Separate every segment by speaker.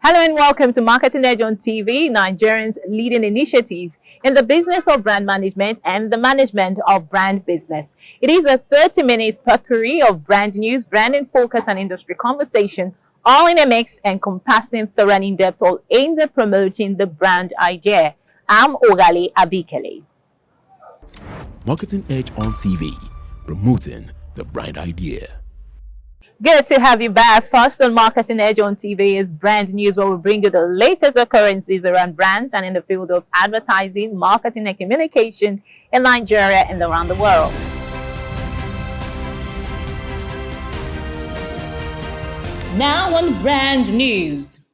Speaker 1: Hello and welcome to Marketing Edge on TV, Nigerians' leading initiative in the business of brand management and the management of brand business. It is a 30-minute potpourri of brand news, branding focus, and industry conversation, all in a mix encompassing thorough and in-depth, all aimed at promoting the brand idea. I'm Ogali Abikele.
Speaker 2: Marketing Edge on TV, promoting the brand idea.
Speaker 1: Good to have you back. First on Marketing Edge on TV is brand news, where we bring you the latest occurrences around brands and in the field of advertising, marketing, and communication in Nigeria and around the world. Now on brand news.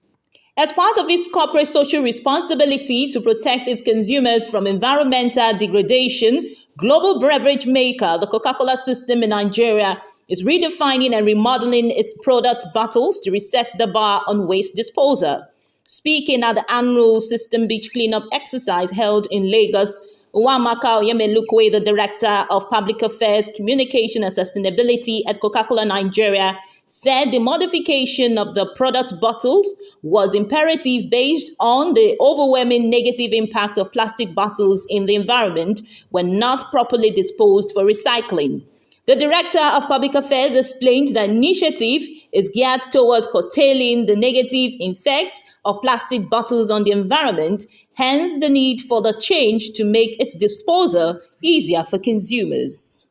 Speaker 1: As part of its corporate social responsibility to protect its consumers from environmental degradation, global beverage maker, the Coca-Cola system in Nigeria, is redefining and remodeling its product bottles to reset the bar on waste disposal. Speaking at the annual system beach cleanup exercise held in Lagos, Uwamaka Oyemelukwe, the Director of Public Affairs, Communication and Sustainability at Coca-Cola Nigeria, said the modification of the product bottles was imperative based on the overwhelming negative impact of plastic bottles in the environment when not properly disposed for recycling. The Director of Public Affairs explained the initiative is geared towards curtailing the negative effects of plastic bottles on the environment, hence the need for the change to make its disposal easier for consumers.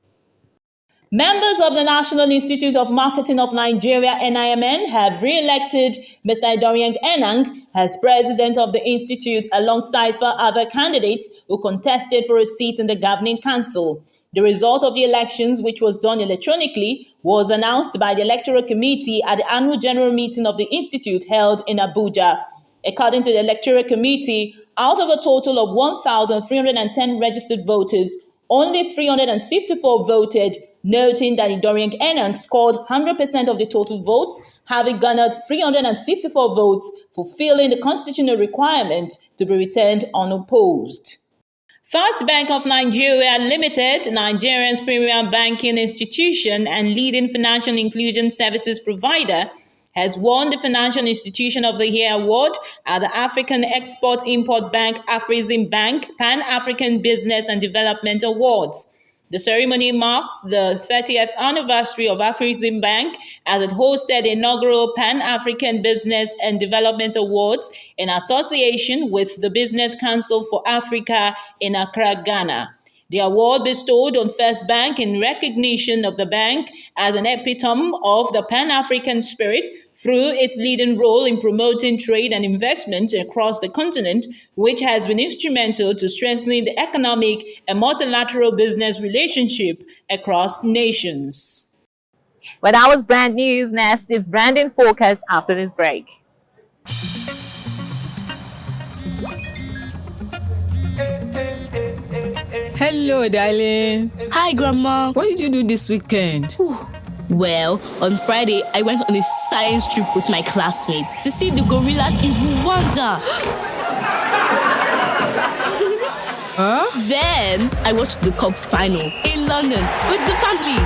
Speaker 1: Members of the National Institute of Marketing of Nigeria, NIMN, have re-elected Mr. Idoriang Enang as president of the institute alongside 4 other candidates who contested for a seat in the governing council. The result of the elections, which was done electronically, was announced by the Electoral Committee at the annual general meeting of the institute held in Abuja. According to the Electoral Committee, out of a total of 1,310 registered voters, only 354 voted, noting that Idoriang Enang scored 100% of the total votes, having garnered 354 votes, fulfilling the constitutional requirement to be returned unopposed. First Bank of Nigeria Limited, Nigeria's premium banking institution and leading financial inclusion services provider, has won the Financial Institution of the Year award at the African Export-Import Bank Afrexim Bank Pan-African Business and Development Awards. The ceremony marks the 30th anniversary of Afrexim Bank as it hosted the inaugural Pan-African Business and Development Awards in association with the Business Council for Africa in Accra, Ghana. The award bestowed on First Bank in recognition of the bank as an epitome of the Pan-African spirit through its leading role in promoting trade and investment across the continent, which has been instrumental to strengthening the economic and multilateral business relationship across nations. Well, that was brand news. Next is branding focus after this break.
Speaker 3: Hello, darling.
Speaker 4: Hi, Grandma.
Speaker 3: What did you do this weekend?
Speaker 4: Well, on Friday, I went on a science trip with my classmates to see the gorillas in Rwanda. Then, I watched the cup final in London with the family.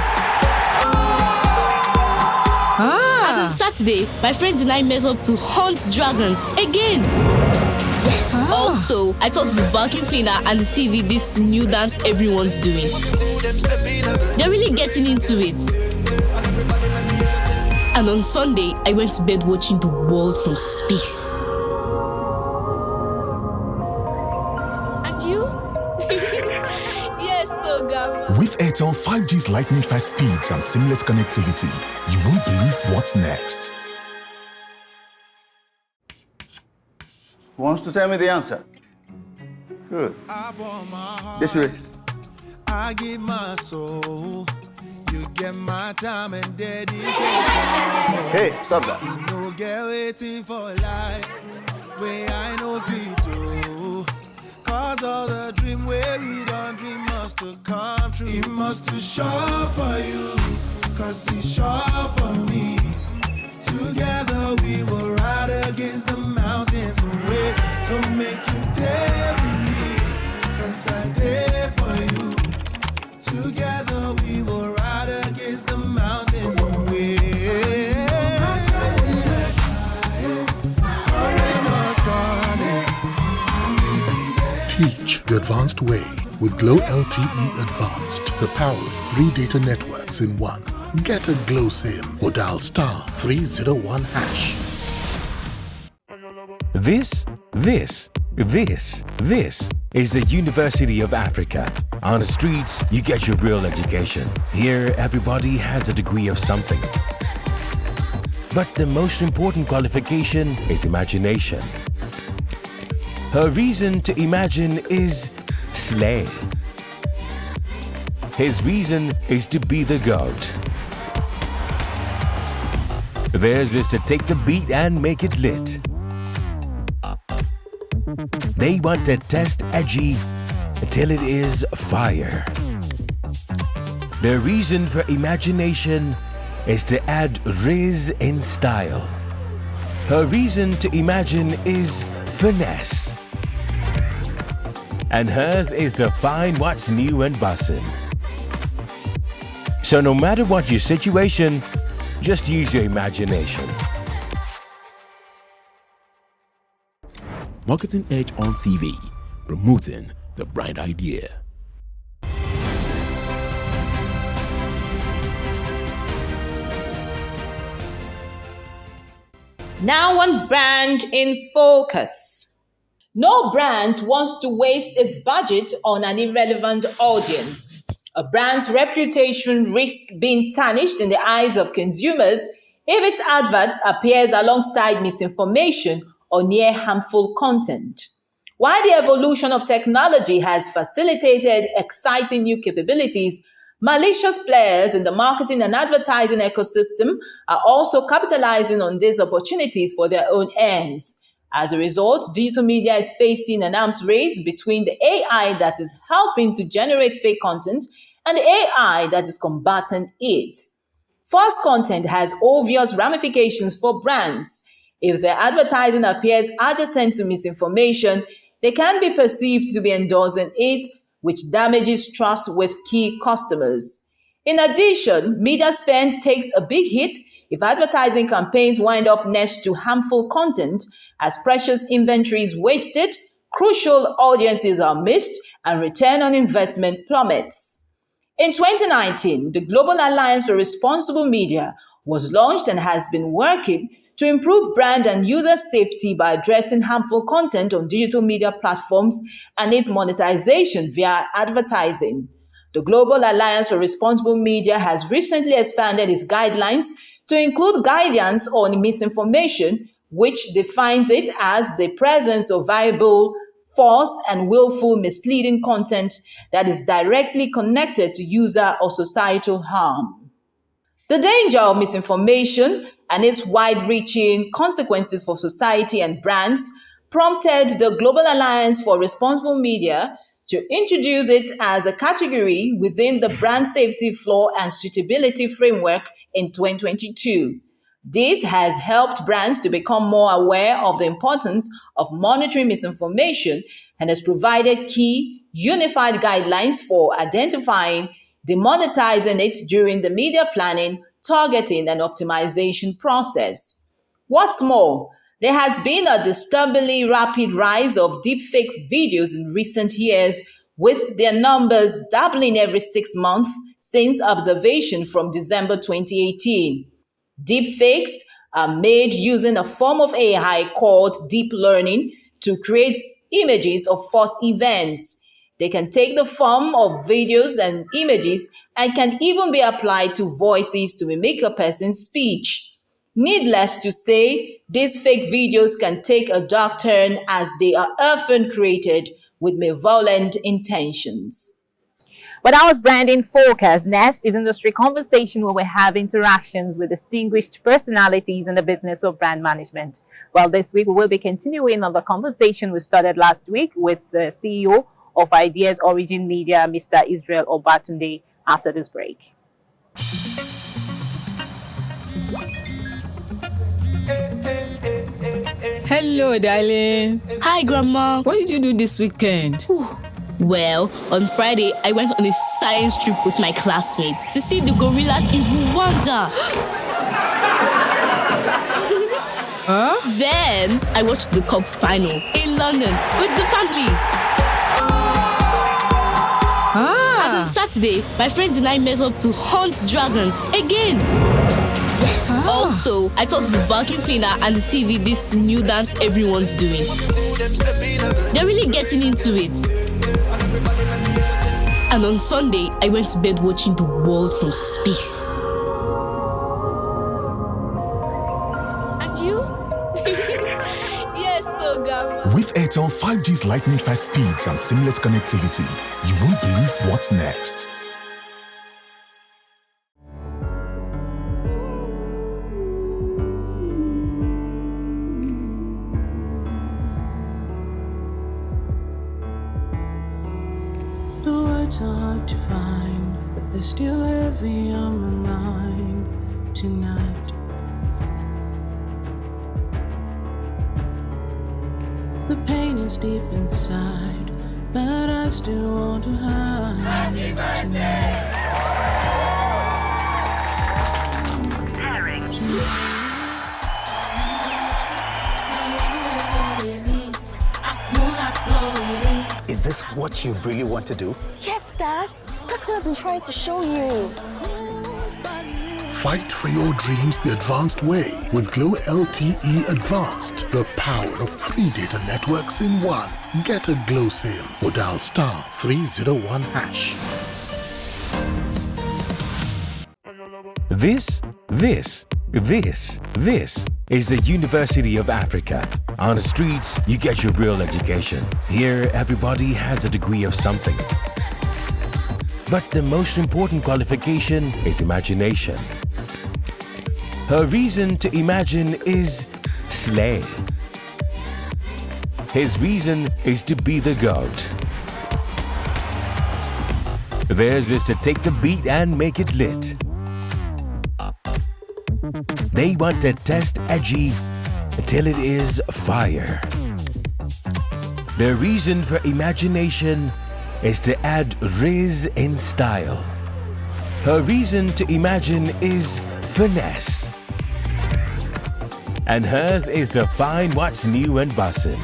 Speaker 4: And on Saturday, my friends and I met up to hunt dragons again. Yes. Also, I taught the vacuum cleaner and the TV this new dance everyone's doing. They're really getting into it. And on Sunday, I went to bed watching the world from space. And you? Yes, so Grandma.
Speaker 5: With Airtel 5G's lightning fast speeds and seamless connectivity, you won't believe what's next.
Speaker 6: Who wants to tell me the answer? Good. This way.
Speaker 7: I give my soul. You get my time and dedication.
Speaker 6: Hey, stop that.
Speaker 7: You know, get waiting for life. Where I know if you do. Cause all the dream where we don't dream must to come true. It must to show for you. Cause it's sure for me. Together we will ride against the mountains away. So make you dare with me. Cause I dare for you. Together we will ride against the mountains away.
Speaker 5: reach the advanced way with Glow LTE Advanced, the power of 3 data networks in one. Get a Glow SIM or dial *301#.
Speaker 8: This is the University of Africa. On the streets, you get your real education. Here, everybody has a degree of something. But the most important qualification is imagination. Her reason to imagine is slay. His reason is to be the GOAT. Theirs is to take the beat and make it lit. They want to test edgy till it is fire. Their reason for imagination is to add riz in style. Her reason to imagine is finesse. And hers is to find what's new and bussin'. So no matter what your situation, just use your imagination.
Speaker 2: Marketing Edge on TV, promoting the bright idea.
Speaker 1: Now on Brand in Focus. No brand wants to waste its budget on an irrelevant audience. A brand's reputation risks being tarnished in the eyes of consumers if its advert appears alongside misinformation or near harmful content. While the evolution of technology has facilitated exciting new capabilities, malicious players in the marketing and advertising ecosystem are also capitalizing on these opportunities for their own ends. As a result, digital media is facing an arms race between the AI that is helping to generate fake content and the AI that is combating it. False content has obvious ramifications for brands. If their advertising appears adjacent to misinformation, they can be perceived to be endorsing it, which damages trust with key customers. In addition, media spend takes a big hit if advertising campaigns wind up next to harmful content, as precious inventory is wasted, crucial audiences are missed, and return on investment plummets. In 2019, the Global Alliance for Responsible Media was launched and has been working to improve brand and user safety by addressing harmful content on digital media platforms and its monetization via advertising. The Global Alliance for Responsible Media has recently expanded its guidelines to include guidance on misinformation, which defines it as the presence of viable, false, and willful misleading content that is directly connected to user or societal harm. The danger of misinformation and its wide-reaching consequences for society and brands prompted the Global Alliance for Responsible Media to introduce it as a category within the Brand Safety Flaw and Suitability Framework in 2022. This has helped brands to become more aware of the importance of monitoring misinformation and has provided key, unified guidelines for identifying, demonetizing it during the media planning, targeting, and optimization process. What's more, there has been a disturbingly rapid rise of deepfake videos in recent years, with their numbers doubling every 6 months since observation from December 2018. Deepfakes are made using a form of AI called deep learning to create images of false events. They can take the form of videos and images and can even be applied to voices to mimic a person's speech. Needless to say, these fake videos can take a dark turn as they are often created with malevolent intentions. But that was Branding Focus. Next is Industry Conversation, where we have interactions with distinguished personalities in the business of brand management. Well, this week we will be continuing on the conversation we started last week with the CEO of Ideas Origin Media, Mr. Israel Obatunde, after this break.
Speaker 3: Hello, darling.
Speaker 4: Hi, Grandma.
Speaker 3: What did you do this weekend?
Speaker 4: Well, on Friday, I went on a science trip with my classmates to see the gorillas in Rwanda.
Speaker 3: Huh?
Speaker 4: Then, I watched the cup final in London with the family. On Saturday, my friends and I met up to hunt dragons again. Also, I taught the vacuum cleaner and the TV this new dance everyone's doing. They're really getting into it. And on Sunday, I went to bed watching the world from space. And you? Yes, so Gamma.
Speaker 9: With Airtel 5G's lightning fast speeds and seamless connectivity, you won't believe what's next.
Speaker 10: The words are hard to find, but they're still heavy on my mind tonight. The pain is deep inside, but I still want to hide tonight.
Speaker 11: Is this what you really want to do?
Speaker 12: Yes, Dad. That's what I've been trying to show you.
Speaker 5: Fight for your dreams the advanced way with Glow LTE Advanced, the power of 3 data networks in one. Get a Glow SIM or dial *301#.
Speaker 8: This is the University of Africa. On the streets, you get your real education. Here, everybody has a degree of something. But the most important qualification is imagination. Her reason to imagine is slay. His reason is to be the GOAT. Theirs is to take the beat and make it lit. They want to test edgy till it is fire. Their reason for imagination is to add riz in style. Her reason to imagine is finesse. And hers is to find what's new and bussin'.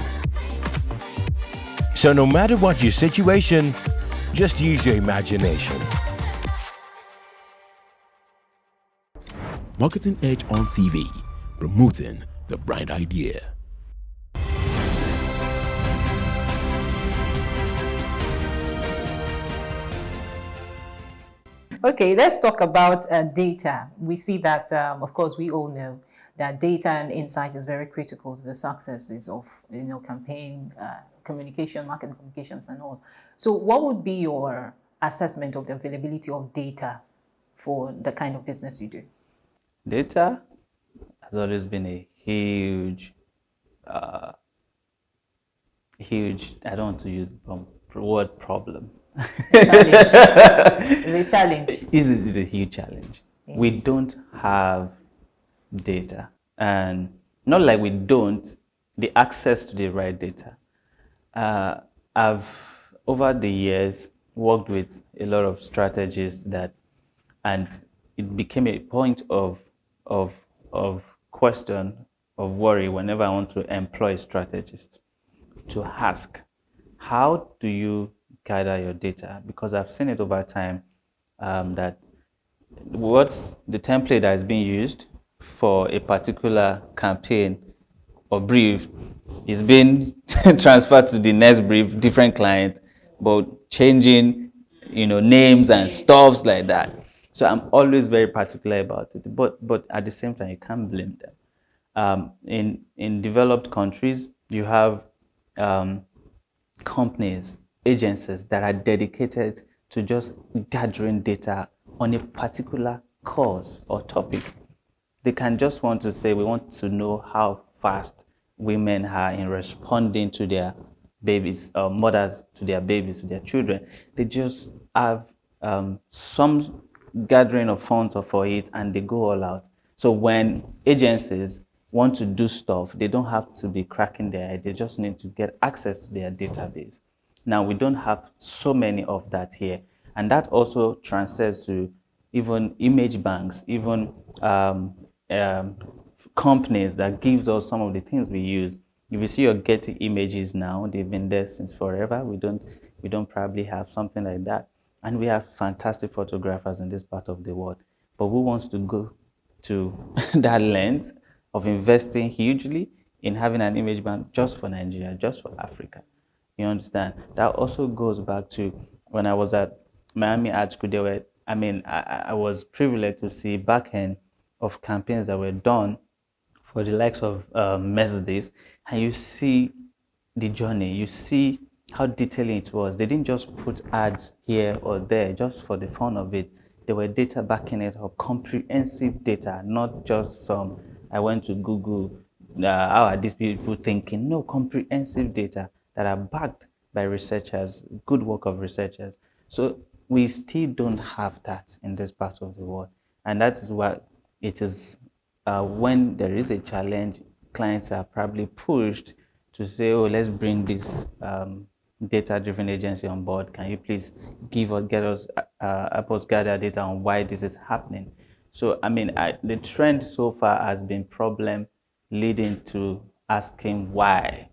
Speaker 8: So no matter what your situation, just use your imagination.
Speaker 2: Marketing Edge on TV, promoting the bright idea.
Speaker 1: Okay, let's talk about data. We see that, of course, we all know that data and insight is very critical to the successes of, campaign, communication, marketing communications, and all. So, what would be your assessment of the availability of data for the kind of business you do?
Speaker 13: Data has always been a huge, I don't want to use the word problem.
Speaker 1: Challenge. It's a challenge.
Speaker 13: It's a huge challenge. Yes. We don't have data, and not like we don't, the access to the right data. I've, over the years, worked with a lot of strategists and it became a point of question, of worry whenever I want to employ strategists to ask, how do you gather your data? Because I've seen it over time that what the template that is being used for a particular campaign or brief is being transferred to the next brief, different client, but changing, names and stuffs like that. So I'm always very particular about it, but at the same time, you can't blame them. In developed countries, you have companies, agencies that are dedicated to just gathering data on a particular cause or topic. They can just want to say, we want to know how fast women are in responding to their babies, or mothers to their babies, to their children. They just have some gathering of funds for it, and they go all out. So when agencies want to do stuff, they don't have to be cracking their head. They just need to get access to their database. Now, we don't have so many of that here. And that also transfers to even image banks, even companies that gives us some of the things we use. If you see your Getty images now, they've been there since forever. We don't probably have something like that. And we have fantastic photographers in this part of the world. But who wants to go to that length of investing hugely in having an image bank just for Nigeria, just for Africa? You understand? That also goes back to when I was at Miami Art School. There were, I was privileged to see back end of campaigns that were done for the likes of Mercedes, and you see the journey, you see how detailing it was. They didn't just put ads here or there just for the fun of it. There were data backing it up, comprehensive data, not just some, I went to Google, how are these people thinking? No, comprehensive data that are backed by researchers, good work of researchers. So we still don't have that in this part of the world. And that is why it is when there is a challenge, clients are probably pushed to say, oh, let's bring this data-driven agency on board. Can you please help us gather data on why this is happening? So, the trend so far has been problem leading to asking why.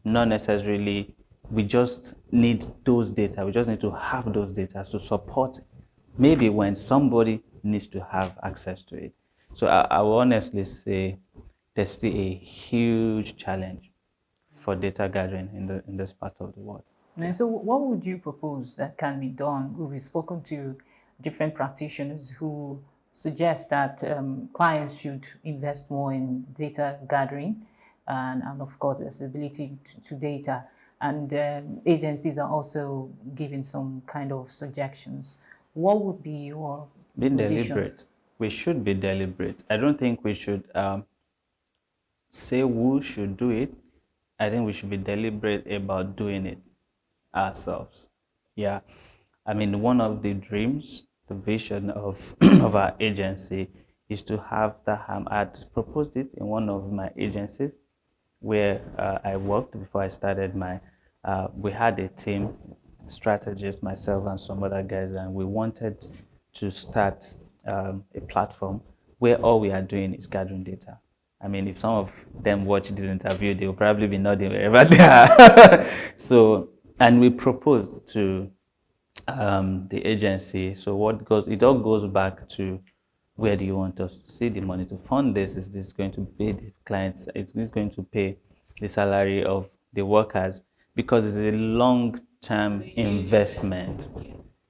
Speaker 13: Not necessarily, we just need those data. We just need to have those data to support maybe when somebody needs to have access to it. So I will honestly say there's still a huge challenge for data gathering in this part of the world.
Speaker 1: And so what would you propose that can be done? We've spoken to different practitioners who suggest that clients should invest more in data gathering and of course, accessibility to data. And agencies are also giving some kind of suggestions. What would be your
Speaker 13: Being
Speaker 1: position?
Speaker 13: deliberate. We should be deliberate. I don't think we should say who should do it. I think we should be deliberate about doing it ourselves. Yeah. One of the dreams, the vision of, of our agency is to have that. I had proposed it in one of my agencies where I worked before I started we had a team, strategist, myself and some other guys, and we wanted to start a platform where all we are doing is gathering data. If some of them watch this interview, they will probably be nodding wherever they are. So, and we proposed to the agency. So it all goes back to where do you want us to see the money to fund this? Is this going to pay the clients? Is this going to pay the salary of the workers? Because it's a long-term investment.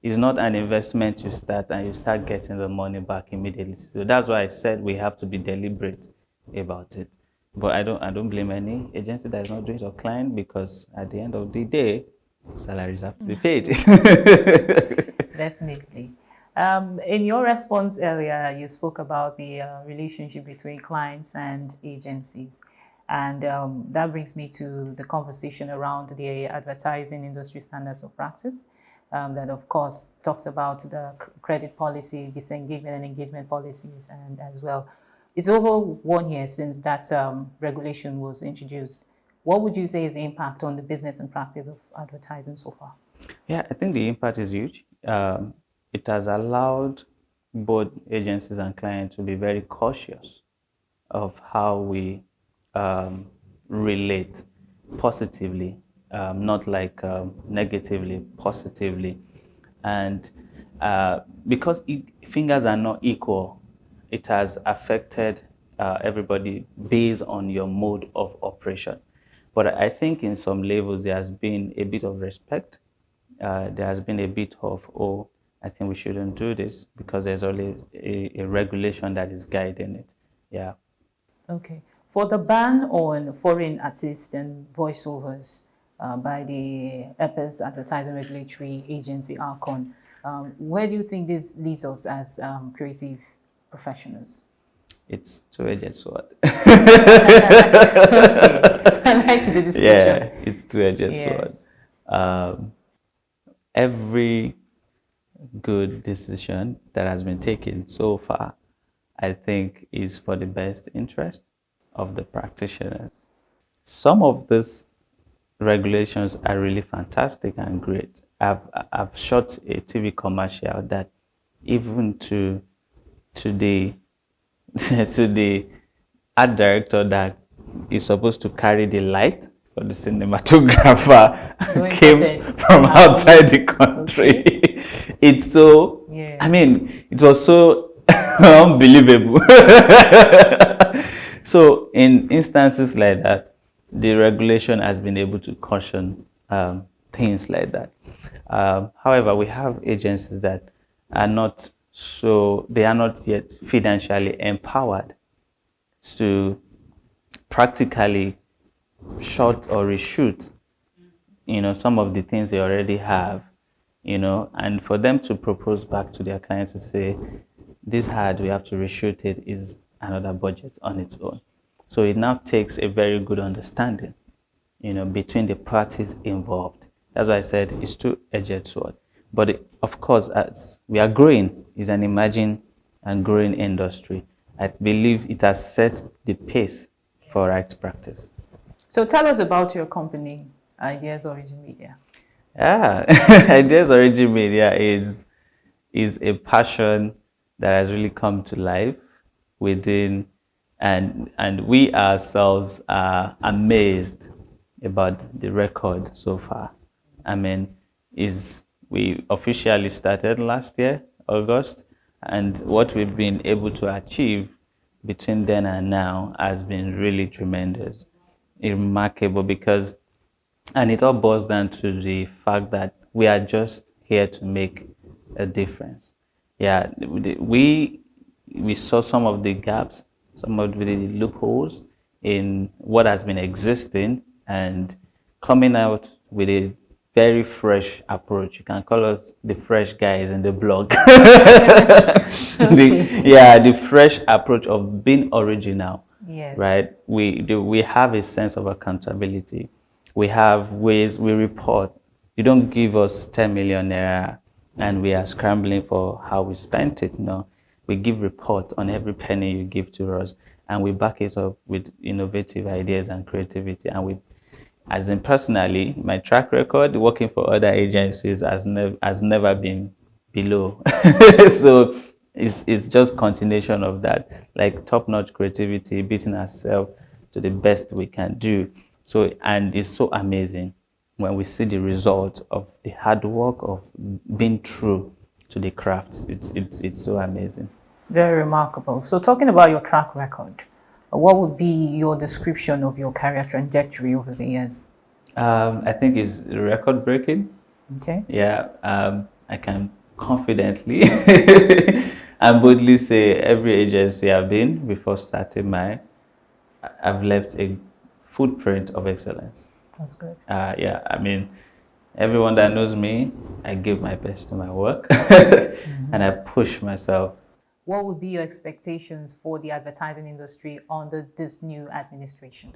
Speaker 13: It's not an investment you start and you start getting the money back immediately. So that's why I said we have to be deliberate about it. But I don't blame any agency that is not doing it or client, because at the end of the day, salaries have to be paid.
Speaker 1: Definitely. In your response earlier, you spoke about the relationship between clients and agencies. And that brings me to the conversation around the advertising industry standards of practice. That, of course, talks about the credit policy, disengagement and engagement policies, and as well. It's over 1 year since that regulation was introduced. What would you say is the impact on the business and practice of advertising so far?
Speaker 13: Yeah, I think the impact is huge. It has allowed both agencies and clients to be very cautious of how we relate positively, not like negatively, positively. And because fingers are not equal, it has affected everybody based on your mode of operation. But I think in some levels there has been a bit of respect. There has been a bit of, oh, I think we shouldn't do this because there's always a regulation that is guiding it. Yeah.
Speaker 1: Okay. For the ban on foreign artists and voiceovers by the EPIS Advertising Regulatory Agency, ARCON, where do you think this leaves us as creative professionals?
Speaker 13: It's two-edged sword.
Speaker 1: Okay. I like the discussion.
Speaker 13: Yeah, it's two-edged sword. Every good decision that has been taken so far, I think, is for the best interest of the practitioners. Some of these regulations are really fantastic and great. I've shot a TV commercial that even to the to the art director that is supposed to carry the light for the cinematographer
Speaker 1: So
Speaker 13: came
Speaker 1: important.
Speaker 13: from outside the country.
Speaker 1: Okay.
Speaker 13: It's so,
Speaker 1: Yeah.
Speaker 13: I mean, it was so unbelievable. So in instances like that, the regulation has been able to caution things like that. However, we have agencies that are not so, they are not yet financially empowered to practically short or reshoot, some of the things they already have, and for them to propose back to their clients to say, this hard, we have to reshoot it, is another budget on its own. So it now takes a very good understanding, between the parties involved. That's why I said it's two-edged sword. But of course, as we are growing, it's an emerging and growing industry. I believe it has set the pace for right practice.
Speaker 1: So tell us about your company, Ideas Origin Media.
Speaker 13: Yeah, Ideas Origin Media is a passion that has really come to life within, and we ourselves are amazed about the record so far. I mean, we officially started last year, August, and what we've been able to achieve between then and now has been really tremendous, remarkable, because, and it all boils down to the fact that we are just here to make a difference. Yeah, we saw some of the gaps, some of the loopholes in what has been existing, and coming out with a very fresh approach. You can call us the fresh guys in the blog. The fresh approach of being original.
Speaker 1: Yes.
Speaker 13: Right? We have a sense of accountability. We have ways we report. You don't give us 10 million naira and we are scrambling for how we spent it. No, we give reports on every penny you give to us, and we back it up with innovative ideas and creativity. And we, as in personally, my track record working for other agencies has never been below. So it's just continuation of that, like top-notch creativity, beating ourselves to the best we can do. So, and it's so amazing when we see the result of the hard work of being true to the craft. It's so amazing.
Speaker 1: Very remarkable. So talking about your track record, what would be your description of your career trajectory over the years?
Speaker 13: I think it's record breaking.
Speaker 1: Okay.
Speaker 13: Yeah, I can confidently and boldly say every agency I've been before starting mine, I've left a footprint of excellence.
Speaker 1: That's good.
Speaker 13: Yeah, I mean, everyone that knows me, I give my best to my work and I push myself.
Speaker 1: What would be your expectations for the advertising industry under this new administration?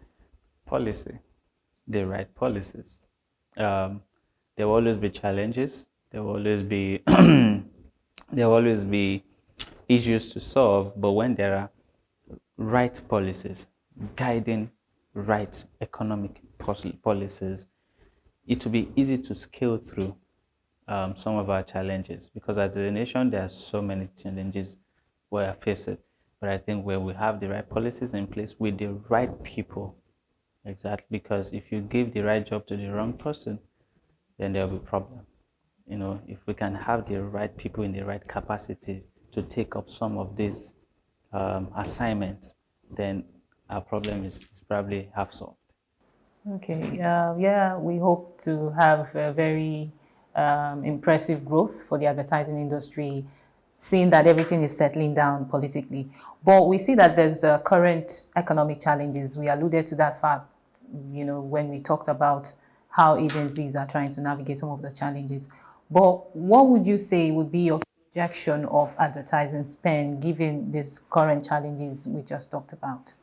Speaker 13: Policy, the right policies. There will always be challenges. There will always be there will always be issues to solve. But when there are right policies guiding right economic policies, it will be easy to scale through some of our challenges, because as a nation, there are so many challenges we are facing. But I think where we have the right policies in place with the right people, exactly, because if you give the right job to the wrong person, then there will be a problem. If we can have the right people in the right capacity to take up some of these assignments, then our problem is probably half solved.
Speaker 1: Okay. Yeah, we hope to have a very impressive growth for the advertising industry, seeing that everything is settling down politically. But we see that there's current economic challenges. We alluded to that fact, when we talked about how agencies are trying to navigate some of the challenges. But what would you say would be your projection of advertising spend given these current challenges we just talked about?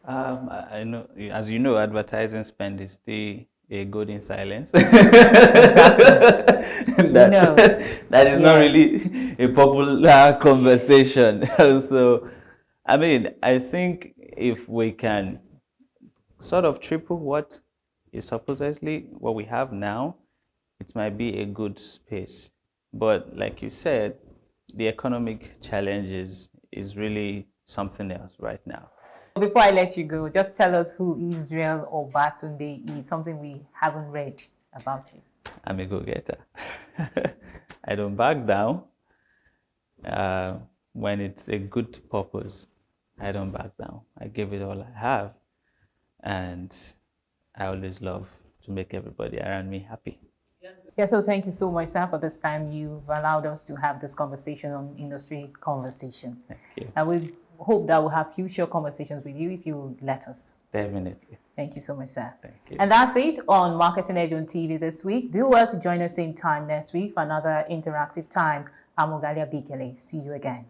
Speaker 13: I know, as you know, advertising spend is still a good in silence.
Speaker 1: Exactly.
Speaker 13: That is not really a popular conversation. So, I mean, I think if we can sort of triple what is supposedly what we have now, it might be a good space. But like you said, the economic challenges is really something else right now.
Speaker 1: Before I let you go, just tell us who Israel or Batunde is, something we haven't read about you.
Speaker 13: I'm a go-getter. I don't back down. When it's a good purpose, I don't back down. I give it all I have. And I always love to make everybody around me happy.
Speaker 1: Yeah, so thank you so much, sir, for this time you've allowed us to have this conversation on Industry Conversation.
Speaker 13: Thank you.
Speaker 1: And we hope that we'll have future conversations with you if you let us.
Speaker 13: Definitely.
Speaker 1: Thank you so much, sir.
Speaker 13: Thank you.
Speaker 1: And that's it on Marketing Edge on TV this week. Do well to join us same time next week for another interactive time. I'm Ogalia Bikele. See you again.